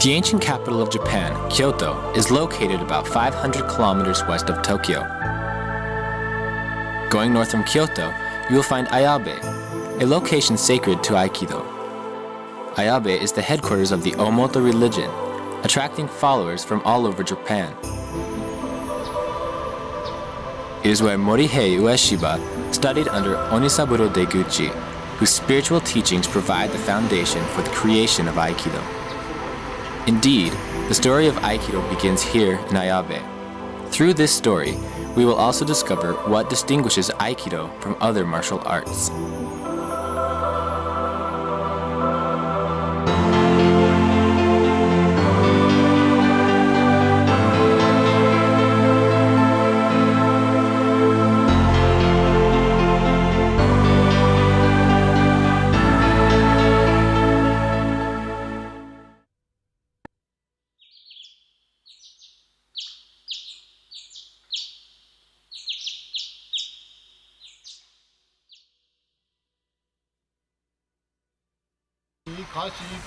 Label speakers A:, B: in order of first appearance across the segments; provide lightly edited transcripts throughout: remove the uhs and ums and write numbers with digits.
A: The ancient capital of Japan, Kyoto, is located about 500 kilometers west of Tokyo. Going north from Kyoto, you will find Ayabe, a location sacred to Aikido. Ayabe is the headquarters of the Omoto religion, attracting followers from all over Japan. It is where Morihei Ueshiba studied under Onisaburo Deguchi, whose spiritual teachings provide the foundation for the creation of Aikido. Indeed, the story of Aikido begins here in Ayabe. Through this story, we will also discover what distinguishes Aikido from other martial arts.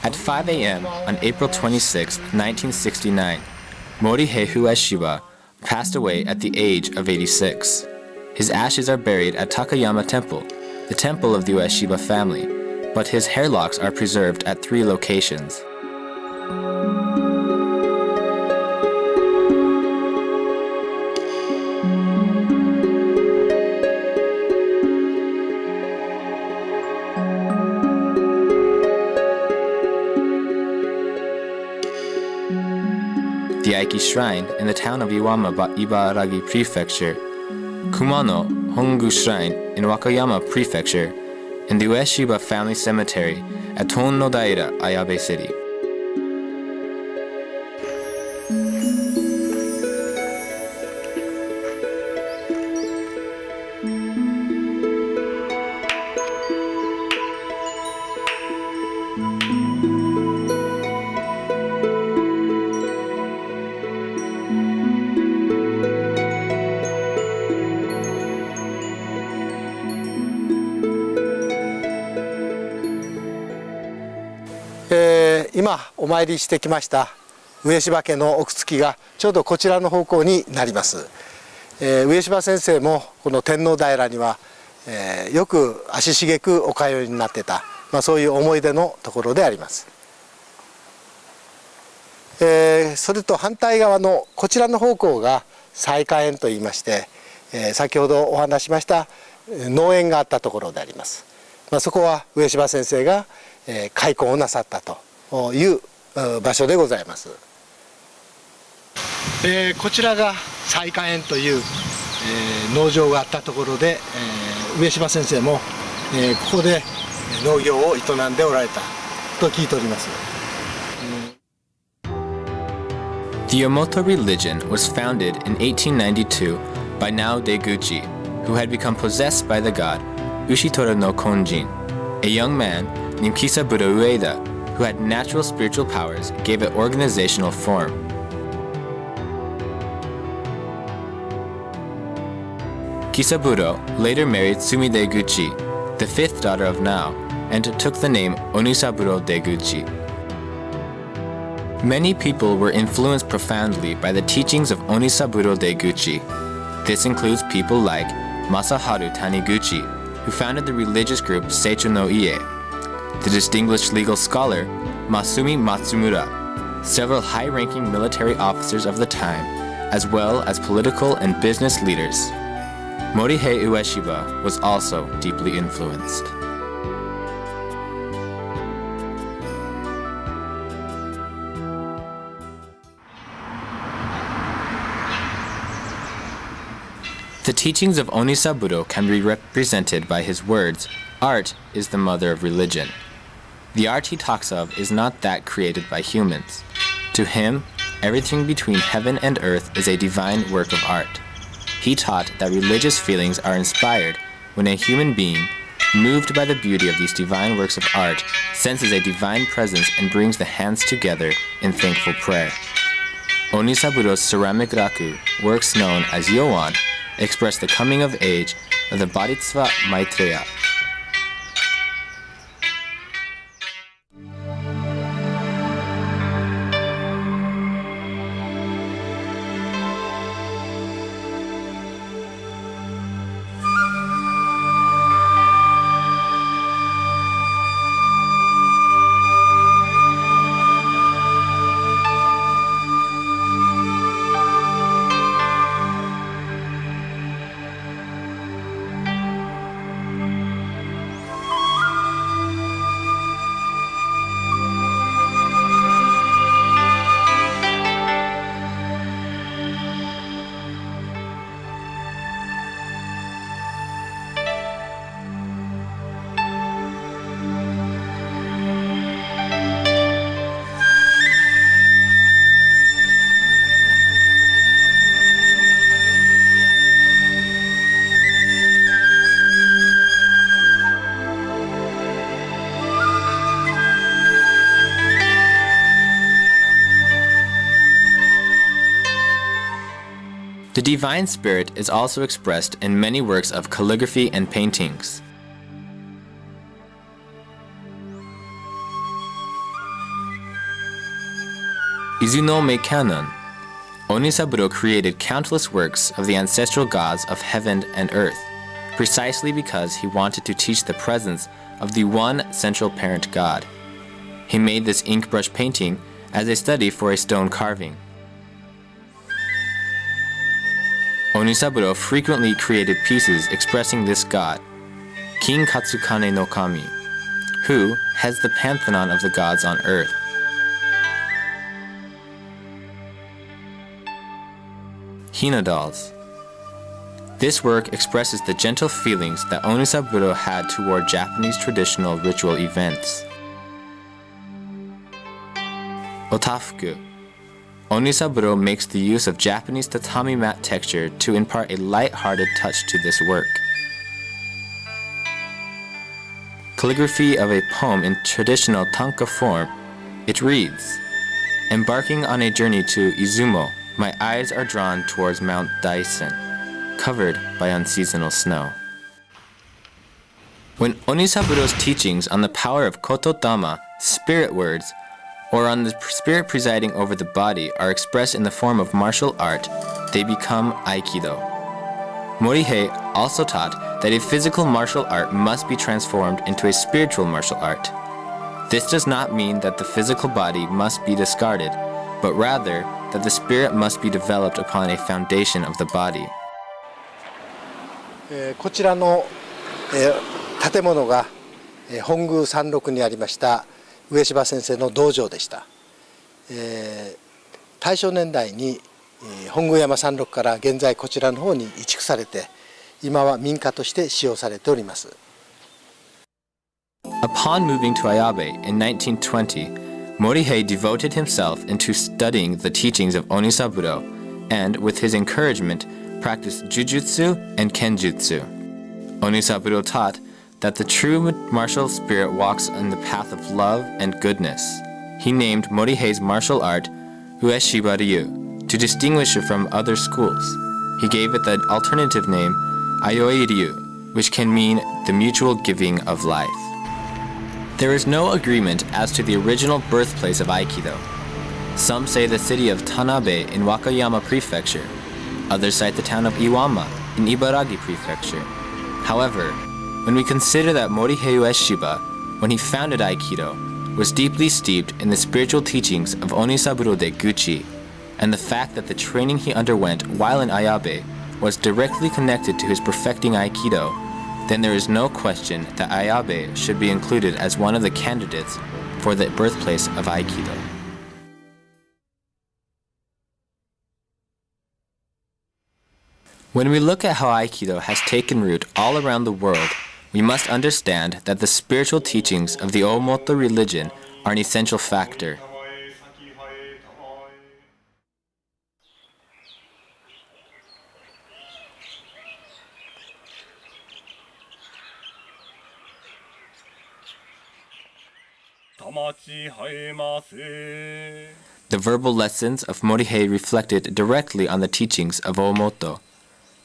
A: At 5 a.m. on April 26, 1969, Morihei Ueshiba passed away at the age of 86. His ashes are buried at Takayama Temple, the temple of the Ueshiba family, but his hairlocks are preserved at 3 locations. The Aiki Shrine in the town of Iwama, Ibaragi Prefecture, Kumano Hongu Shrine in Wakayama Prefecture, and the Ueshiba Family Cemetery at Tonnodaira, Ayabe City.
B: 今お参りしてきました上柴家の奥付きがちょうどこちらの方向になります。上柴先生もこの天王平には、よく足しげくお通いになってた、そういう思い出のところであります。それと反対側のこちらの方向が西花園といいまして、先ほどお話しました農園があったところであります。そこは上柴先生が開墾をなさったという場所でございます。こちらが西花園という、農場があったところで、上柴先生も、ここで農業を営んでおられたと聞いております。
A: The Omoto religion was founded in 1892 by Nao Deguchi, who had become possessed by the god Ushitora no Konjin. A young man named Kisaburo Ueda, who had natural spiritual powers, gave it organizational form. Kisaburo later married Sumi Deguchi, the 5th daughter of Nao, and took the name Onisaburo Deguchi. Many people were influenced profoundly by the teachings of Onisaburo Deguchi. This includes people like Masaharu Taniguchi, who founded the religious group Seicho no Ie, the distinguished legal scholar Masumi Matsumura, several high-ranking military officers of the time, as well as political and business leaders. Morihei Ueshiba was also deeply influenced. The teachings of Onisaburo can be represented by his words, "Art is the mother of religion." The art he talks of is not that created by humans. To him, everything between heaven and earth is a divine work of art. He taught that religious feelings are inspired when a human being, moved by the beauty of these divine works of art, senses a divine presence and brings the hands together in thankful prayer. Onisaburo's ceramic raku, works known as Yoan, express the coming of age of the Bodhisattva Maitreya. The divine spirit is also expressed in many works of calligraphy and paintings. Izunome Canon. Onisaburo created countless works of the ancestral gods of heaven and earth, precisely because he wanted to teach the presence of the one central parent god. He made this ink brush painting as a study for a stone carving. Onisaburo frequently created pieces expressing this god, King Katsukane no Kami, who heads the pantheon of the gods on earth. Hina dolls. This work expresses the gentle feelings that Onisaburo had toward Japanese traditional ritual events. Otafuku. Onisaburo makes the use of Japanese tatami mat texture to impart a light-hearted touch to this work. Calligraphy of a poem in traditional tanka form. It reads, "Embarking on a journey to Izumo, my eyes are drawn towards Mount Daisen, covered by unseasonal snow." When Onisaburo's teachings on the power of Kotodama, spirit words, or on the spirit presiding over the body are expressed in the form of martial art, they become Aikido. Morihei also taught that a physical martial art must be transformed into a spiritual martial art. This does not mean that the physical body must be discarded, but rather that the spirit must be developed upon a foundation of the body.
B: こちらの建物が本宮山麓にありました上柴先生の道場でした。大正年代に本宮山山麓から現在こちらの方に移築されて、今は民家として使用されております。
A: Upon moving to Ayabe in 1920, Morihei devoted himself into studying the teachings of Onisaburo and, with his encouragement, practiced jujutsu and kenjutsu. Onisaburo taught that the true martial spirit walks in the path of love and goodness. He named Morihei's martial art Ueshiba Ryu to distinguish it from other schools. He gave it the alternative name Ayoi Ryu, which can mean the mutual giving of life. There is no agreement as to the original birthplace of Aikido. Some say the city of Tanabe in Wakayama Prefecture. Others cite the town of Iwama in Ibaragi Prefecture. However, when we consider that Morihei Ueshiba, when he founded Aikido, was deeply steeped in the spiritual teachings of Onisaburo de Guchi, and the fact that the training he underwent while in Ayabe was directly connected to his perfecting Aikido, then there is no question that Ayabe should be included as one of the candidates for the birthplace of Aikido. When we look at how Aikido has taken root all around the world, we must understand that the spiritual teachings of the Omoto religion are an essential factor. The verbal lessons of Morihei reflected directly on the teachings of Omoto.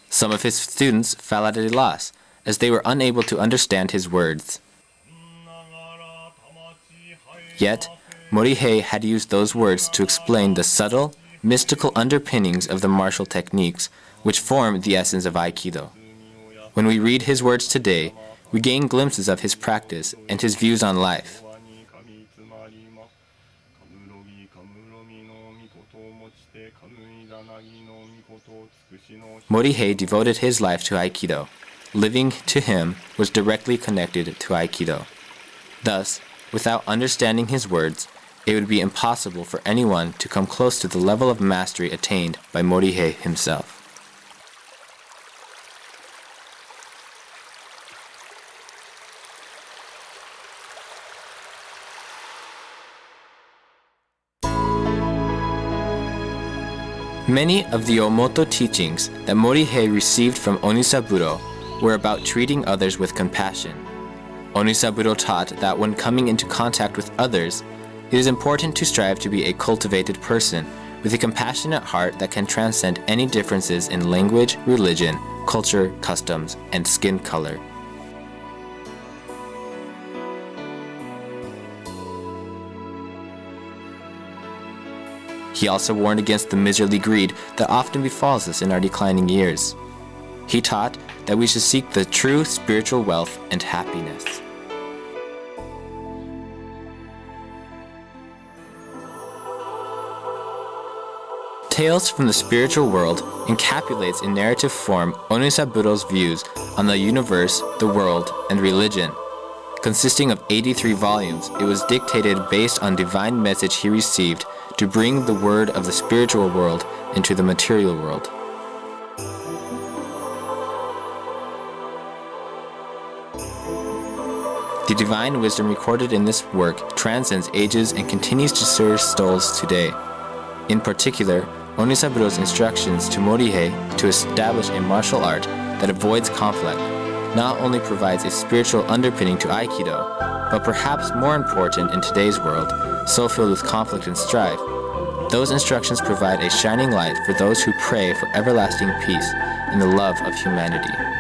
A: Some of his students fell at a loss, as they were unable to understand his words. Yet, Morihei had used those words to explain the subtle, mystical underpinnings of the martial techniques, which form the essence of Aikido. When we read his words today, we gain glimpses of his practice and his views on life. Morihei devoted his life to Aikido. Living to him was directly connected to Aikido. Thus, without understanding his words, it would be impossible for anyone to come close to the level of mastery attained by Morihei himself. Many of the Omoto teachings that Morihei received from Onisaburo were about treating others with compassion. Onisaburo taught that when coming into contact with others, it is important to strive to be a cultivated person with a compassionate heart that can transcend any differences in language, religion, culture, customs, and skin color. He also warned against the miserly greed that often befalls us in our declining years. He taught that we should seek the true spiritual wealth and happiness. Tales from the Spiritual World encapsulates in narrative form Onisaburo's views on the universe, the world, and religion. Consisting of 83 volumes, it was dictated based on divine message he received to bring the word of the spiritual world into the material world. The divine wisdom recorded in this work transcends ages and continues to serve souls today. In particular, Onisaburo's instructions to Morihei to establish a martial art that avoids conflict not only provides a spiritual underpinning to Aikido, but perhaps more important in today's world, so filled with conflict and strife. Those instructions provide a shining light for those who pray for everlasting peace and the love of humanity.